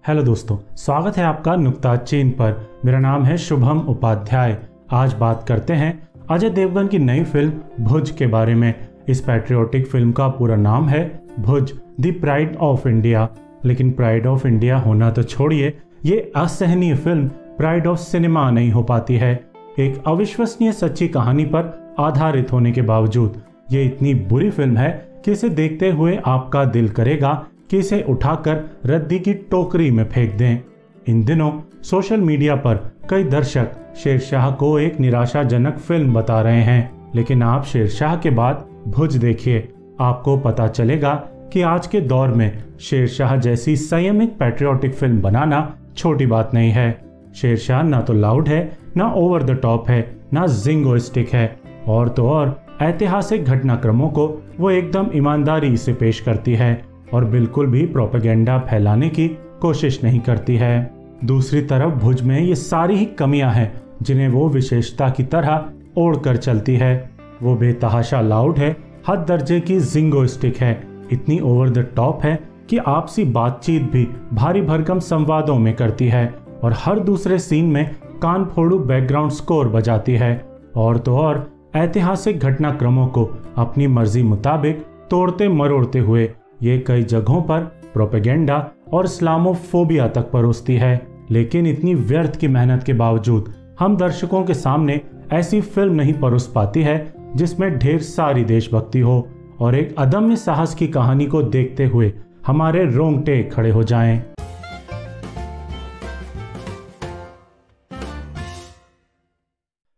Hello दोस्तों, स्वागत है आपका नुक्ता चीन पर। मेरा नाम है शुभम उपाध्याय। आज बात करते हैं अजय देवगन की नई फिल्म भुज के बारे में। इस पैट्रियोटिक फिल्म का पूरा नाम है भुज द प्राइड ऑफ इंडिया। लेकिन प्राइड ऑफ इंडिया होना तो छोड़िए, ये असहनीय फिल्म प्राइड ऑफ सिनेमा नहीं हो पाती है। एक अविश्वसनीय सच्ची कहानी पर आधारित होने के बावजूद ये इतनी बुरी फिल्म है कि इसे देखते हुए आपका दिल करेगा कि इसे उठाकर रद्दी की टोकरी में फेंक दें। इन दिनों सोशल मीडिया पर कई दर्शक शेरशाह को एक निराशाजनक फिल्म बता रहे हैं, लेकिन आप शेरशाह के बाद भुज देखिए, आपको पता चलेगा कि आज के दौर में शेरशाह जैसी संयमित पैट्रियोटिक फिल्म बनाना छोटी बात नहीं है। शेरशाह ना तो लाउड है, ना ओवर द टॉप है, ना जिंगोइस्टिक है, और तो और ऐतिहासिक घटनाक्रमों को वो एकदम ईमानदारी से पेश करती है और बिल्कुल भी प्रोपेगेंडा फैलाने की कोशिश नहीं करती है। दूसरी तरफ भुज में ये सारी ही कमियां हैं जिन्हें वो विशेषता की तरह ओढ़ कर चलती है। वो बेतहाशा लाउड है, हद दर्जे की जिंगोइस्टिक है, इतनी ओवर द टॉप है कि आपसी बातचीत भी भारी भरकम संवादों में करती है और हर दूसरे सीन में कान फोड़ू बैकग्राउंड स्कोर बजाती है, और तो और ऐतिहासिक घटनाक्रमों को अपनी मर्जी मुताबिक तोड़ते मरोड़ते हुए ये कई जगहों पर प्रोपेगेंडा और इस्लामोफोबिया तक परोसती है। लेकिन इतनी व्यर्थ की मेहनत के बावजूद हम दर्शकों के सामने ऐसी फिल्म नहीं परोस पाती है जिसमें ढेर सारी देशभक्ति हो और एक अदम्य साहस की कहानी को देखते हुए हमारे रोंगटे खड़े हो जाएं।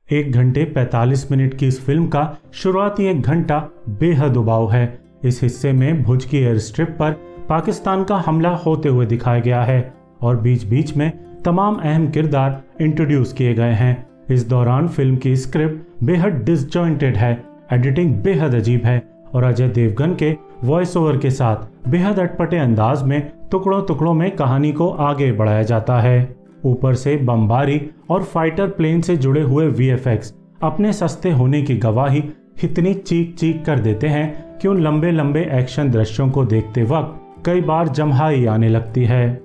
एक घंटे 45 मिनट की इस फिल्म का शुरुआती 1 घंटा बेहद उबाऊ है। इस हिस्से में भुज की एयर स्ट्रिप पर पाकिस्तान का हमला होते हुए दिखाया गया है और बीच बीच में तमाम अहम किरदार इंट्रोड्यूस किए गए हैं। इस दौरान फिल्म की स्क्रिप्ट बेहद डिसजॉइंटेड है, एडिटिंग बेहद अजीब है और अजय देवगन के वॉइस ओवर के साथ बेहद अटपटे अंदाज में टुकड़ों टुकड़ों में कहानी को आगे बढ़ाया जाता है। ऊपर से बमबारी और फाइटर प्लेन से जुड़े हुए वीएफएक्स अपने सस्ते होने की गवाही इतनी चीख चीख कर देते हैं कि उन लंबे लंबे एक्शन दृश्यों को देखते वक्त कई बार जम्हाई आने लगती है।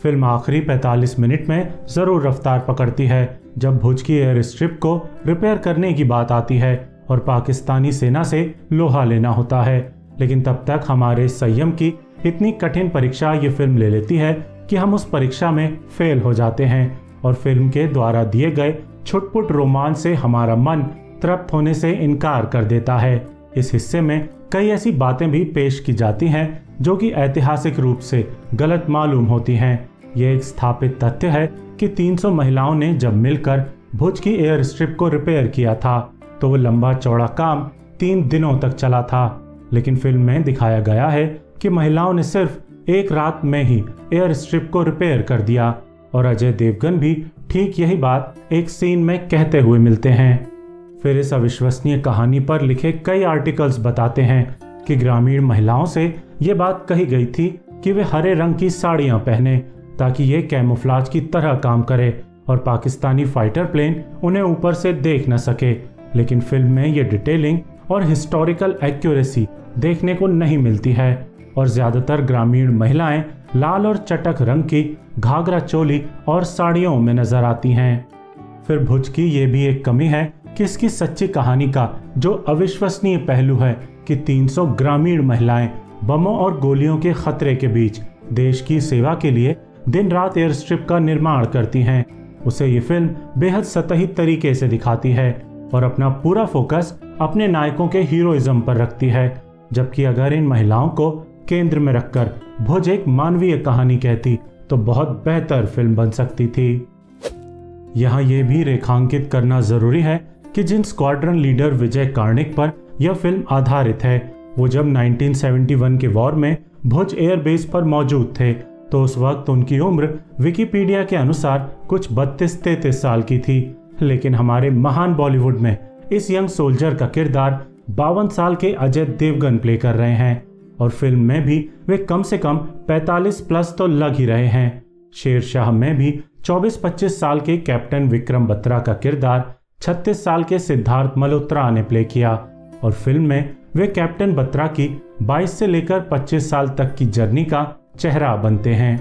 फिल्म आखिरी 45 मिनट में जरूर रफ्तार पकड़ती है जब भुज की एयर स्ट्रिप को रिपेयर करने की बात आती है और पाकिस्तानी सेना से लोहा लेना होता है। लेकिन तब तक हमारे संयम की इतनी कठिन परीक्षा ये फिल्म ले लेती है कि हम उस परीक्षा में फेल हो जाते हैं और फिल्म के द्वारा दिए गए छुटपुट रोमांच से हमारा मन तृप्त होने से इनकार कर देता है। इस हिस्से में कई ऐसी बातें भी पेश की जाती हैं जो कि ऐतिहासिक रूप से गलत मालूम होती हैं। यह एक स्थापित तथ्य है कि 300 महिलाओं ने जब मिलकर भुज की एयर स्ट्रिप को रिपेयर किया था तो वो लंबा चौड़ा काम 3 दिनों तक चला था। लेकिन फिल्म में दिखाया गया है कि महिलाओं ने सिर्फ एक रात में ही एयर स्ट्रिप को रिपेयर कर दिया और अजय देवगन भी ठीक यही बात एक सीन में कहते हुए मिलते हैं। फिर इस अविश्वसनीय कहानी पर लिखे कई आर्टिकल्स बताते हैं कि ग्रामीण महिलाओं से ये बात कही गई थी कि वे हरे रंग की साड़ियां पहने ताकि ये कैमोफ्लाज की तरह काम करे और पाकिस्तानी फाइटर प्लेन उन्हें ऊपर से देख न सके। लेकिन फिल्म में ये डिटेलिंग और हिस्टोरिकल एक्यूरेसी देखने को नहीं मिलती है और ज्यादातर ग्रामीण महिलाएं लाल और चटक रंग की घाघरा चोली और साड़ियों में नजर आती हैं। फिर भुज की ये भी एक कमी है कि इसकी सच्ची कहानी का जो अविश्वसनीय पहलू है कि 300 ग्रामीण महिलाएं बमों और गोलियों के खतरे के बीच देश की सेवा के लिए दिन रात एयर स्ट्रिप का निर्माण करती हैं, उसे ये फिल्म बेहद सतही तरीके से दिखाती है और अपना पूरा फोकस अपने नायकों के हीरोइज्म पर रखती है। जबकि अगर इन महिलाओं को केंद्र में रखकर भुज एक मानवीय कहानी कहती तो बहुत बेहतर फिल्म बन सकती थी। यहाँ ये भी रेखांकित करना जरूरी है कि जिन स्क्वाड्रन लीडर विजय कार्णिक पर यह फिल्म आधारित है वो जब 1971 के वॉर में भुज एयरबेस पर मौजूद थे तो उस वक्त उनकी उम्र विकिपीडिया के अनुसार कुछ 32-33 साल की थी। लेकिन हमारे महान बॉलीवुड में इस यंग सोल्जर का किरदार 52 साल के अजय देवगन प्ले कर रहे हैं और फिल्म में भी वे कम से कम 45 प्लस तो लग ही रहे हैं। शेरशाह में भी 24-25 साल के कैप्टन विक्रम बत्रा का किरदार 36 साल के सिद्धार्थ मल्होत्रा ने प्ले किया और फिल्म में वे कैप्टन बत्रा की 22 से लेकर 25 साल तक की जर्नी का चेहरा बनते हैं।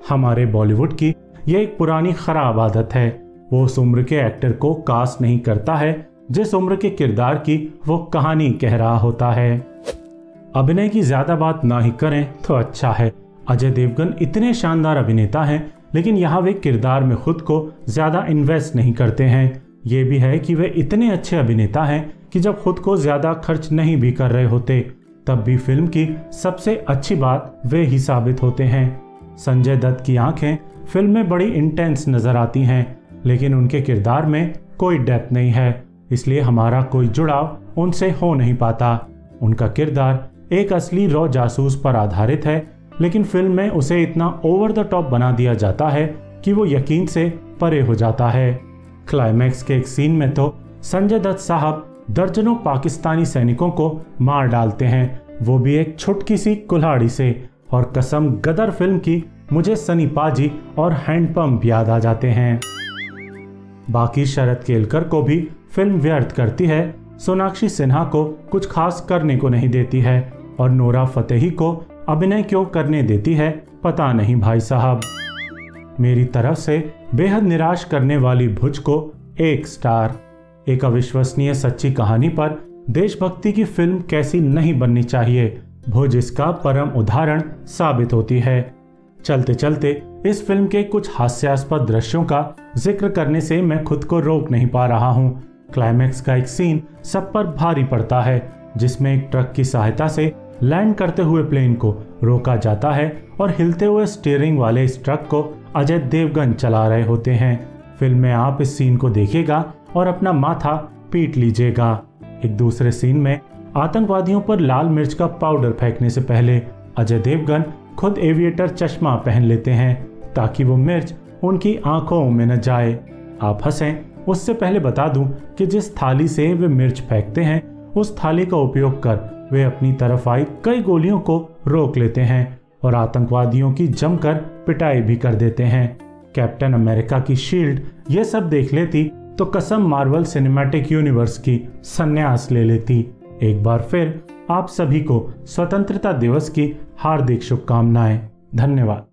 हमारे बॉलीवुड की ये एक पुरानी खराब आदत है। वो उस उम्र के एक्टर को कास्ट नहीं करता है जिस उम्र के किरदार की वो कहानी कह रहा होता है। अभिनय की ज्यादा बात ना ही करें तो अच्छा है। अजय देवगन इतने शानदार अभिनेता हैं, लेकिन यहाँ वे किरदार में खुद को ज्यादा इन्वेस्ट नहीं करते हैं। ये भी है कि वे इतने अच्छे अभिनेता हैं कि जब खुद को ज्यादा खर्च नहीं भी कर रहे होते तब भी फिल्म की सबसे अच्छी बात वे ही साबित होते हैं। संजय दत्त की आंखें फिल्म में बड़ी इंटेंस नजर आती हैं, लेकिन उनके किरदार में कोई डेप्थ नहीं है, इसलिए हमारा कोई जुड़ाव उनसे हो नहीं पाता। उनका किरदार एक असली रॉ जासूस पर आधारित है, लेकिन फिल्म में उसे इतना ओवर द टॉप बना दिया जाता है कि वो यकीन से परे हो जाता है। क्लाइमैक्स के एक सीन में तो संजय दत्त साहब दर्जनों पाकिस्तानी सैनिकों को मार डालते हैं, वो भी एक छुटकी सी कुल्हाड़ी से। और कसम गदर फिल्म की मुझे सनी पाजी और हैंडपंप याद आ जाते हैं। बाकी शरद केलकर को भी फिल्म व्यर्थ करती है, सोनाक्षी सिन्हा को कुछ खास करने को नहीं देती है, और नोरा फतेही को अभिनय क्यों करने देती है पता नहीं भाई साहब। मेरी तरफ से बेहद निराश करने वाली भुज को 1 स्टार। एक अविश्वसनीय सच्ची कहानी पर देशभक्ति की फिल्म कैसी नहीं बननी चाहिए, भुज इसका परम उदाहरण साबित होती है। चलते चलते इस फिल्म के कुछ हास्यास्पद दृश्यों का जिक्र करने से मैं खुद को रोक नहीं पा रहा हूँ। क्लाइमैक्स का एक सीन सब पर भारी पड़ता है, जिसमें एक ट्रक की सहायता से लैंड करते हुए प्लेन को रोका जाता है और हिलते हुए स्टीयरिंग वाले इस ट्रक को अजय देवगन चला रहे होते हैं। फिल्म में आप इस सीन को देखिएगा और अपना माथा पीट लीजिएगा। एक दूसरे सीन में आतंकवादियों पर लाल मिर्च का पाउडर फेंकने से पहले अजय देवगन खुद एविएटर चश्मा पहन लेते हैं ताकि वो मिर्च उनकी आंखों में न जाए। आप हंसें, उससे पहले बता दूं कि जिस थाली से वे मिर्च फेंकते हैं उस थाली का उपयोग कर वे अपनी तरफ आई कई गोलियों को रोक लेते हैं और आतंकवादियों की जमकर पिटाई भी कर देते हैं। कैप्टन अमेरिका की शील्ड ये सब देख लेती तो कसम मार्वल सिनेमैटिक यूनिवर्स की संन्यास ले लेती। एक बार फिर आप सभी को स्वतंत्रता दिवस की हार्दिक शुभकामनाएं। धन्यवाद।